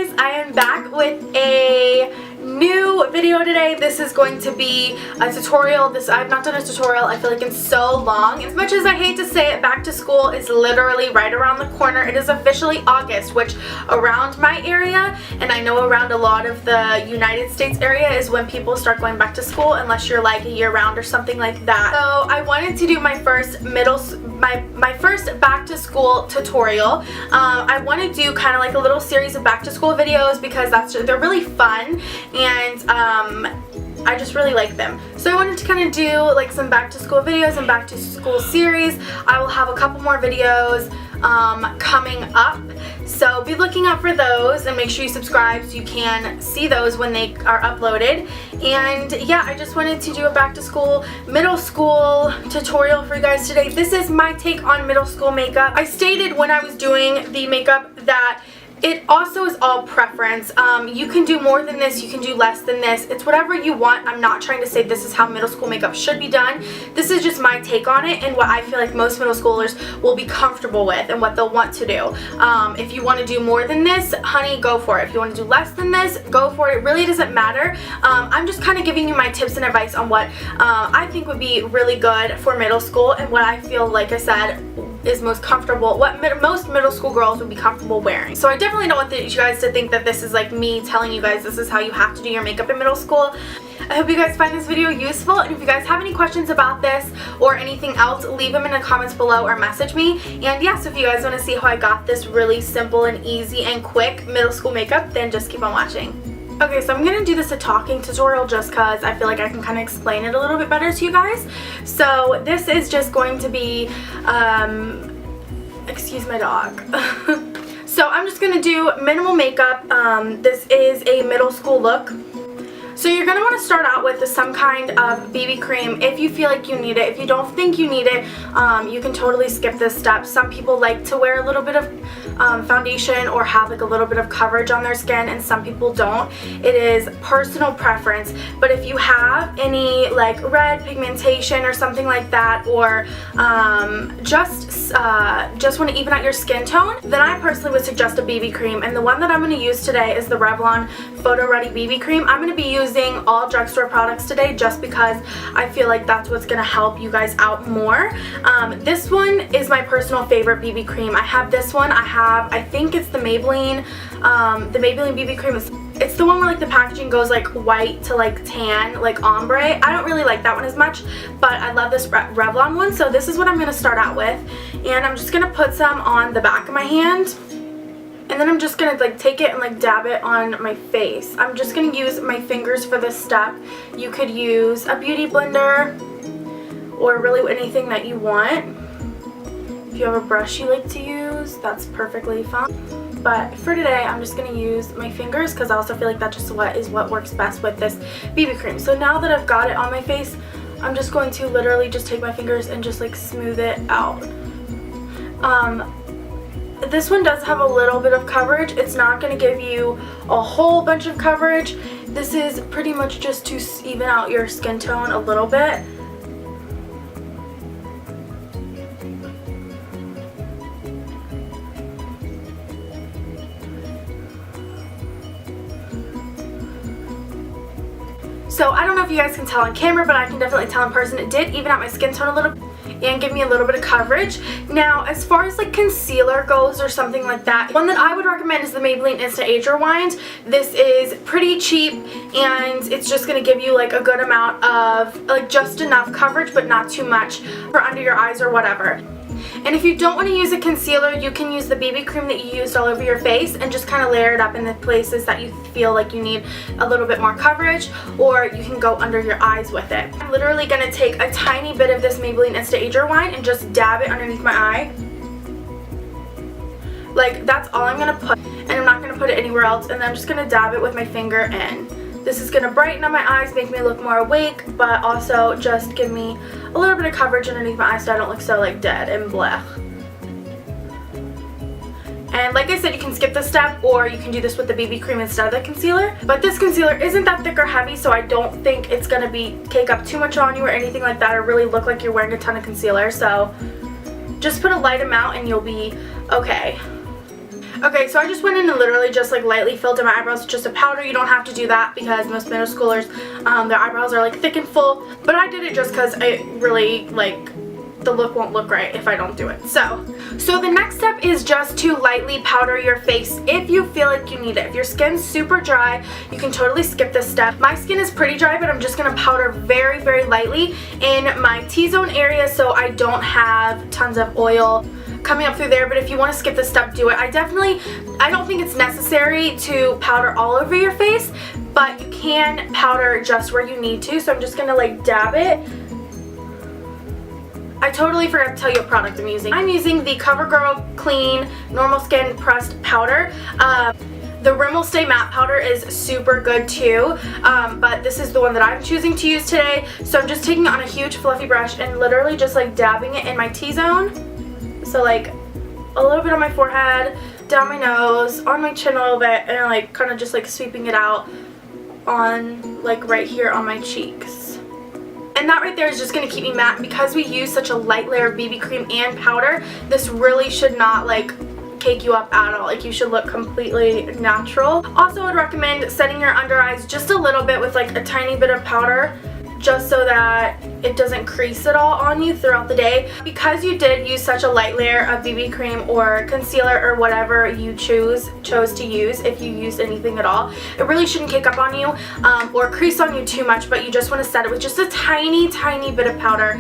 guys, I am back with a new video today. This is going to be a tutorial. I've not done a tutorial, I feel like, in so long. As much as I hate to say it, back to school is literally right around the corner. It is officially August, which around my area, and I know around a lot of the United States area, is when people start going back to school, unless you're like a year round or something like that. So I wanted to do my first my first back to school tutorial. I want to do kind of like a little series of back to school videos because they're really fun, and I just really like them. So I wanted to kind of do like some back to school videos and back to school series. I will have a couple more videos coming up, so be looking out for those, and make sure you subscribe so you can see those when they are uploaded. And yeah, I just wanted to do a back to school, middle school tutorial for you guys today. This is my take on middle school makeup. I stated when I was doing the makeup that it also is all preference. You can do more than this, you can do less than this. It's whatever you want. I'm not trying to say this is how middle school makeup should be done. This is just my take on it and what I feel like most middle schoolers will be comfortable with and what they'll want to do. If you want to do more than this, honey, go for it. If you want to do less than this, go for it. It really doesn't matter. I'm just kind of giving you my tips and advice on what I think would be really good for middle school and what I feel, like I said, is most comfortable, what most middle school girls would be comfortable wearing. So I definitely don't want you guys to think that this is like me telling you guys this is how you have to do your makeup in middle school. I hope you guys find this video useful, and if you guys have any questions about this or anything else, leave them in the comments below or message me. And yeah, so if you guys want to see how I got this really simple and easy and quick middle school makeup, then just keep on watching. Okay, so I'm going to do this a talking tutorial just because I feel like I can kind of explain it a little bit better to you guys. So this is just going to be, excuse my dog. So I'm just going to do minimal makeup. This is a middle school look. So you're going to want to start out with some kind of BB cream if you feel like you need it. If you don't think you need it, you can totally skip this step. Some people like to wear a little bit of foundation or have like a little bit of coverage on their skin, and some people don't. It is personal preference. But if you have any like red pigmentation or something like that, or just want to even out your skin tone, then I personally would suggest a BB cream. And the one that I'm going to use today is the Revlon Photo Ready BB cream. I'm going to be using all drugstore products today just because I feel like that's what's going to help you guys out more. This one is my personal favorite BB cream. I have this one. I think it's the Maybelline BB cream. It's the one where like the packaging goes like white to like tan, like ombre. I don't really like that one as much, but I love this Revlon one. So this is what I'm going to start out with, and I'm just going to put some on the back of my hand. And then I'm just going to like take it and like dab it on my face. I'm just going to use my fingers for this step. You could use a beauty blender or really anything that you want. If you have a brush you like to use, that's perfectly fine. But for today, I'm just going to use my fingers because I also feel like that just is what works best with this BB cream. So now that I've got it on my face, I'm just going to literally just take my fingers and just like smooth it out. This one does have a little bit of coverage. It's not going to give you a whole bunch of coverage. This is pretty much just to even out your skin tone a little bit. So I don't know if you guys can tell on camera, but I can definitely tell in person. It did even out my skin tone a little bit and give me a little bit of coverage. Now, as far as like concealer goes or something like that, one that I would recommend is the Maybelline Instant Age Rewind. This is pretty cheap, and it's just going to give you like a good amount of, like, just enough coverage but not too much for under your eyes or whatever. And if you don't want to use a concealer, you can use the BB cream that you used all over your face and just kind of layer it up in the places that you feel like you need a little bit more coverage, or you can go under your eyes with it. I'm literally going to take a tiny bit of this Maybelline Instant Age Rewind and just dab it underneath my eye. Like, that's all I'm going to put, and I'm not going to put it anywhere else, and then I'm just going to dab it with my finger in. This is going to brighten up my eyes, make me look more awake, but also just give me a little bit of coverage underneath my eyes so I don't look so like dead and blech. And like I said, you can skip this step, or you can do this with the BB cream instead of the concealer. But this concealer isn't that thick or heavy, so I don't think it's going to cake up too much on you or anything like that, or really look like you're wearing a ton of concealer. So just put a light amount and you'll be okay. Okay, so I just went in and literally just like lightly filled in my eyebrows with just a powder. You don't have to do that because most middle schoolers, their eyebrows are like thick and full. But I did it just because it really like, the look won't look right if I don't do it. So the next step is just to lightly powder your face if you feel like you need it. If your skin's super dry, you can totally skip this step. My skin is pretty dry, but I'm just gonna powder very, very lightly in my T-zone area so I don't have tons of oil coming up through there. But if you want to skip this step, do it. I don't think it's necessary to powder all over your face, but you can powder just where you need to. So I'm just gonna like dab it. I totally forgot to tell you what product I'm using. I'm using the CoverGirl Clean Normal Skin Pressed Powder. The Rimmel Stay Matte Powder is super good too, but this is the one that I'm choosing to use today. So I'm just taking it on a huge fluffy brush and literally just like dabbing it in my T-zone. So like a little bit on my forehead, down my nose, on my chin a little bit, and like kind of just like sweeping it out on like right here on my cheeks. And that right there is just going to keep me matte. Because we use such a light layer of BB cream and powder, this really should not like cake you up at all. Like you should look completely natural. Also, I'd recommend setting your under eyes just a little bit with like a tiny bit of powder, just so that it doesn't crease at all on you throughout the day. Because you did use such a light layer of BB cream or concealer or whatever you chose to use, if you used anything at all, it really shouldn't cake up on you or crease on you too much, but you just want to set it with just a tiny, tiny bit of powder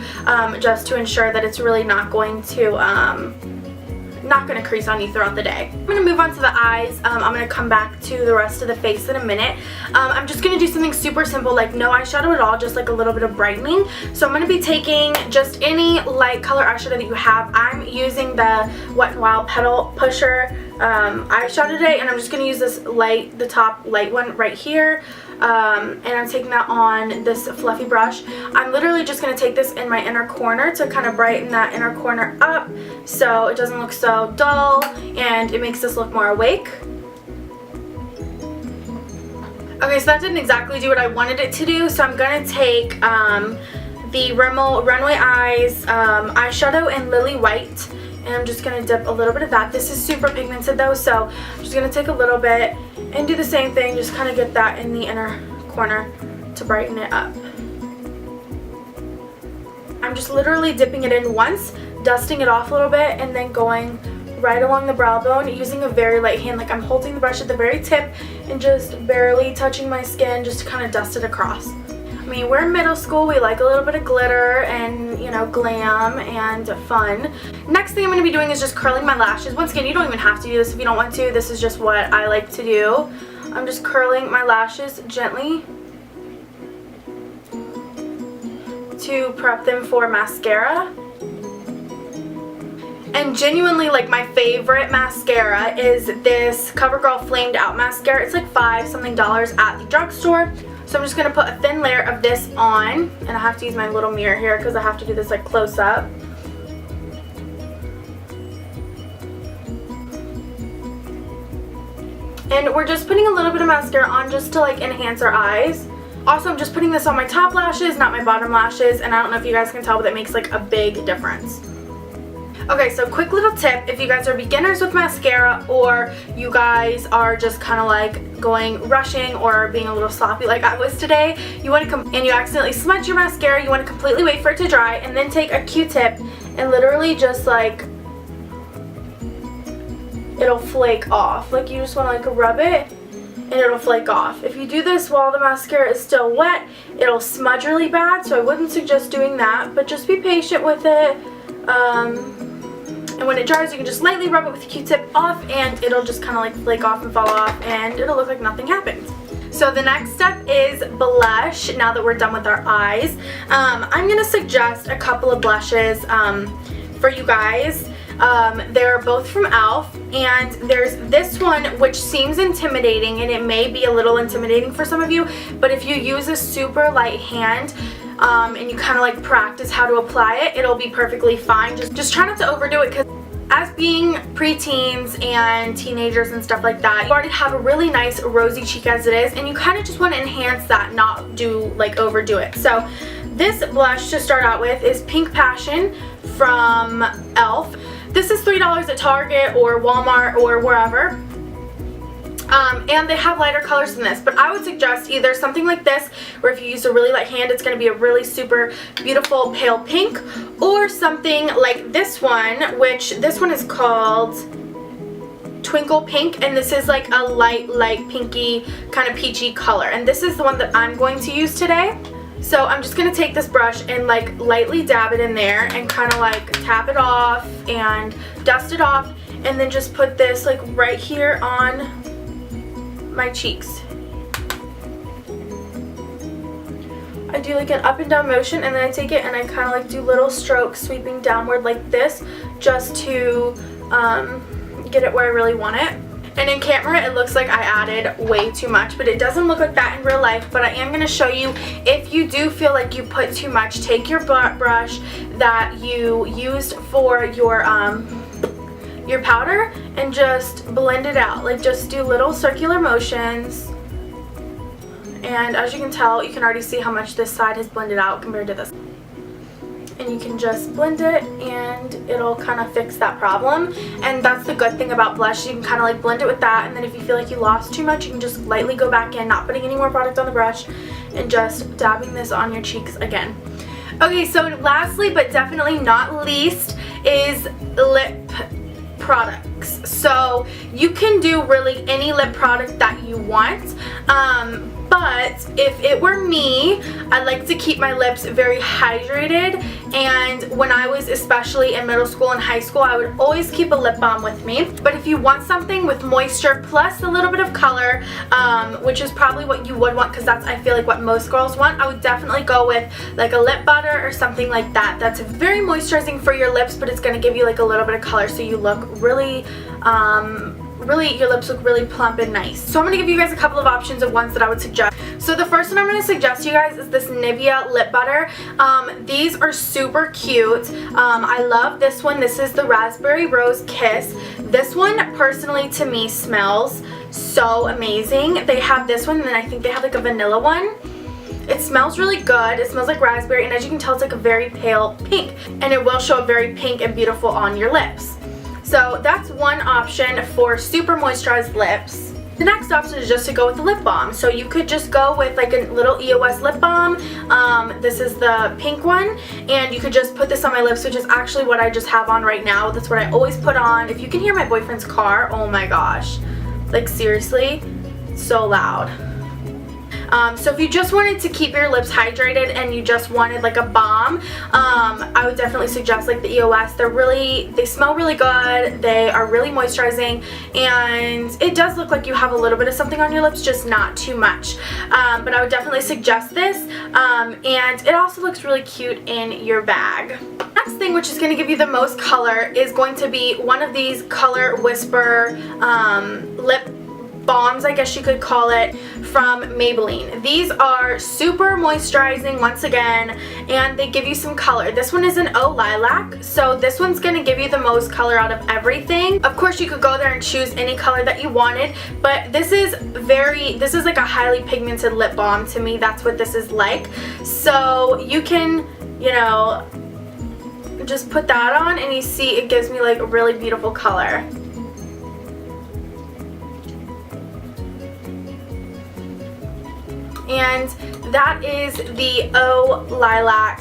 just to ensure that it's really not going to crease on you throughout the day. I'm going to move on to the eyes. I'm going to come back to the rest of the face in a minute. I'm just going to do something super simple, like no eyeshadow at all, just like a little bit of brightening. So I'm going to be taking just any light color eyeshadow that you have. I'm using the Wet n Wild Petal Pusher eyeshadow today, and I'm just going to use this the top light one right here. And I'm taking that on this fluffy brush. I'm literally just going to take this in my inner corner to kind of brighten that inner corner up so it doesn't look so dull and it makes this look more awake. Okay, so that didn't exactly do what I wanted it to do, so I'm going to take the Rimmel Runway Eyes eyeshadow in Lily White, and I'm just going to dip a little bit of that. This is super pigmented though, so I'm just going to take a little bit and do the same thing, just kind of get that in the inner corner to brighten it up. I'm just literally dipping it in once, dusting it off a little bit, and then going right along the brow bone using a very light hand. Like I'm holding the brush at the very tip and just barely touching my skin just to kind of dust it across. I mean, we're in middle school, we like a little bit of glitter and, you know, glam and fun. Next thing I'm going to be doing is just curling my lashes. Once again, you don't even have to do this if you don't want to. This is just what I like to do. I'm just curling my lashes gently to prep them for mascara. And genuinely, like, my favorite mascara is this CoverGirl Flamed Out mascara. It's like $5 something at the drugstore. So I'm just going to put a thin layer of this on, and I have to use my little mirror here because I have to do this like close up. And we're just putting a little bit of mascara on just to like enhance our eyes. Also, I'm just putting this on my top lashes, not my bottom lashes, and I don't know if you guys can tell, but it makes like a big difference. Okay, so quick little tip, if you guys are beginners with mascara or you guys are just kind of like rushing or being a little sloppy like I was today, you want to and you accidentally smudge your mascara, you want to completely wait for it to dry and then take a Q-tip and literally just like, it'll flake off. Like you just want to like rub it and it'll flake off. If you do this while the mascara is still wet, it'll smudge really bad, so I wouldn't suggest doing that, but just be patient with it. And when it dries, you can just lightly rub it with a Q-tip off and it'll just kind of like flake off and fall off and it'll look like nothing happened. So the next step is blush. Now that we're done with our eyes, I'm going to suggest a couple of blushes for you guys. They're both from e.l.f. and there's this one which seems intimidating, and it may be a little intimidating for some of you, but if you use a super light hand and you kind of like practice how to apply it, it'll be perfectly fine. Just try not to overdo it, because as being preteens and teenagers and stuff like that, you already have a really nice rosy cheek as it is, and you kind of just want to enhance that, not overdo it. So this blush to start out with is Pink Passion from e.l.f. This is $3 at Target or Walmart or wherever. And they have lighter colors than this, but I would suggest either something like this, where if you use a really light hand, it's going to be a really super beautiful pale pink, or something like this one, which this one is called Twinkle Pink, and this is like a light pinky kind of peachy color, and this is the one that I'm going to use today. So I'm just going to take this brush and like lightly dab it in there and kind of like tap it off and dust it off, and then just put this like right here on my cheeks. I do like an up and down motion, and then I take it and I kind of like do little strokes sweeping downward like this, just to get it where I really want it. And in camera it looks like I added way too much, but it doesn't look like that in real life. But I am going to show you, if you do feel like you put too much, take your brush that you used for your powder and just blend it out. Like, just do little circular motions, and as you can tell, you can already see how much this side has blended out compared to this. And you can just blend it and it'll kind of fix that problem. And that's the good thing about blush, you can kind of like blend it with that, and then if you feel like you lost too much, you can just lightly go back in, not putting any more product on the brush, and just dabbing this on your cheeks again. Okay, so lastly but definitely not least is lip products. So you can do really any lip product that you want, but if it were me, I like to keep my lips very hydrated, and when I was especially in middle school and high school, I would always keep a lip balm with me. But if you want something with moisture plus a little bit of color, which is probably what you would want, because that's, I feel like, what most girls want, I would definitely go with like a lip butter or something like that. That's very moisturizing for your lips, but it's going to give you like a little bit of color, so you look really your lips look really plump and nice. So I'm going to give you guys a couple of options of ones that I would suggest. So the first one I'm going to suggest to you guys is this Nivea lip butter. These are super cute. I love this one. This is the Raspberry Rose Kiss. This one personally to me smells so amazing. They have this one, and then I think they have like a vanilla one. It smells really good. It smells like raspberry, and as you can tell, it's like a very pale pink, and it will show up very pink and beautiful on your lips. So that's one option for super moisturized lips. The next option is just to go with the lip balm. So you could just go with like a little EOS lip balm. This is the pink one, and you could just put this on my lips, which is actually what I just have on right now. That's what I always put on. If you can hear my boyfriend's car, oh my gosh, like seriously, so loud. So if you just wanted to keep your lips hydrated and you just wanted like a balm, I would definitely suggest like the EOS. They smell really good, they are really moisturizing, and it does look like you have a little bit of something on your lips, just not too much. But I would definitely suggest this, and it also looks really cute in your bag. Next thing, which is going to give you the most color, is going to be one of these Color Whisper lip balms, I guess you could call it, from Maybelline. These are super moisturizing once again, and they give you some color. This one is an O Lilac, so this one's going to give you the most color out of everything. Of course, you could go there and choose any color that you wanted, but this is like a highly pigmented lip balm. To me, that's what this is like. So you can, you know, just put that on, and you see it gives me like a really beautiful color. And that is the O Lilac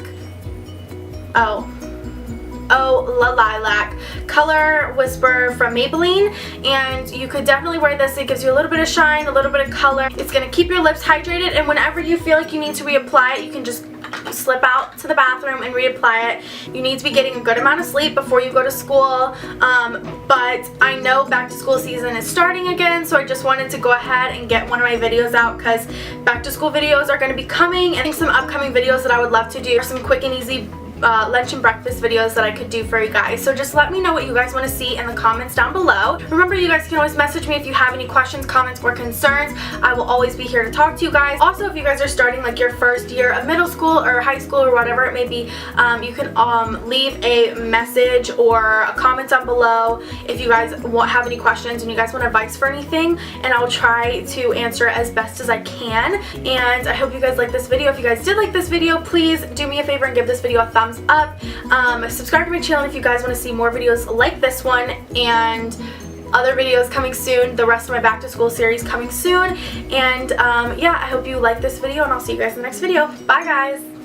Color Whisper from Maybelline, and you could definitely wear this. It gives you a little bit of shine, a little bit of color. It's going to keep your lips hydrated, and whenever you feel like you need to reapply it, you can just slip out to the bathroom and reapply it. You need to be getting a good amount of sleep before you go to school, but I know back to school season is starting again, so I just wanted to go ahead and get one of my videos out, because back to school videos are going to be coming, and some upcoming videos that I would love to do are some quick and easy lunch and breakfast videos that I could do for you guys. So just let me know what you guys want to see in the comments down below. Remember, you guys can always message me if you have any questions, comments, or concerns. I will always be here to talk to you guys. Also, if you guys are starting like your first year of middle school or high school or whatever it may be, you can leave a message or a comment down below if you guys have any questions and you guys want advice for anything, and I will try to answer it as best as I can. And I hope you guys like this video. If you guys did like this video, please do me a favor and give this video a thumbs thumbs up. Subscribe to my channel if you guys want to see more videos like this one, and other videos coming soon, the rest of my back to school series coming soon. And yeah, I hope you like this video, and I'll see you guys in the next video. Bye guys!